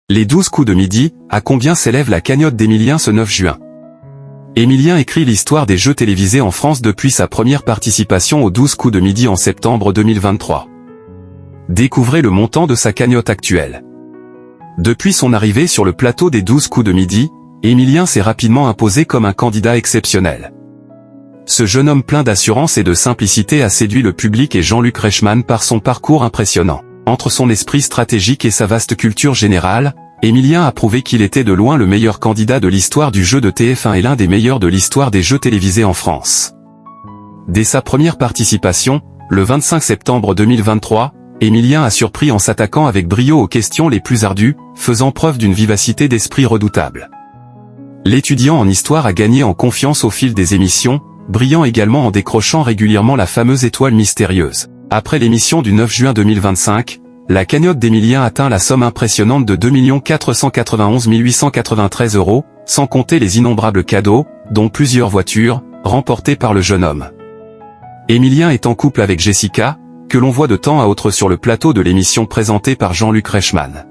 Les 12 coups de midi, à combien s'élève la cagnotte d'Emilien ce 9 juin? Emilien écrit l'histoire des jeux télévisés en France depuis sa première participation aux 12 coups de midi en septembre 2023. Découvrez le montant de sa cagnotte actuelle. Depuis son arrivée sur le plateau des 12 coups de midi, Emilien s'est rapidement imposé comme un candidat exceptionnel. Ce jeune homme plein d'assurance et de simplicité a séduit le public et Jean-Luc Reichmann par son parcours impressionnant. Entre son esprit stratégique et sa vaste culture générale, Emilien a prouvé qu'il était de loin le meilleur candidat de l'histoire du jeu de TF1 et l'un des meilleurs de l'histoire des jeux télévisés en France. Dès sa première participation, le 25 septembre 2023, Emilien a surpris en s'attaquant avec brio aux questions les plus ardues, faisant preuve d'une vivacité d'esprit redoutable. L'étudiant en histoire a gagné en confiance au fil des émissions, brillant également en décrochant régulièrement la fameuse étoile mystérieuse. Après l'émission du 9 juin 2025, la cagnotte d'Emilien atteint la somme impressionnante de 2 491 893 €, sans compter les innombrables cadeaux, dont plusieurs voitures, remportées par le jeune homme. Emilien est en couple avec Jessica, que l'on voit de temps à autre sur le plateau de l'émission présentée par Jean-Luc Reichmann.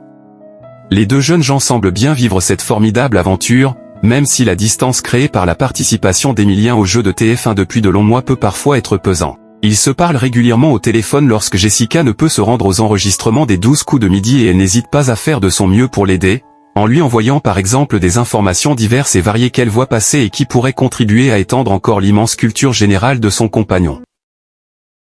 Les deux jeunes gens semblent bien vivre cette formidable aventure, même si la distance créée par la participation d'Emilien au jeu de TF1 depuis de longs mois peut parfois être pesant. Ils se parlent régulièrement au téléphone lorsque Jessica ne peut se rendre aux enregistrements des 12 coups de midi et elle n'hésite pas à faire de son mieux pour l'aider, en lui envoyant par exemple des informations diverses et variées qu'elle voit passer et qui pourraient contribuer à étendre encore l'immense culture générale de son compagnon.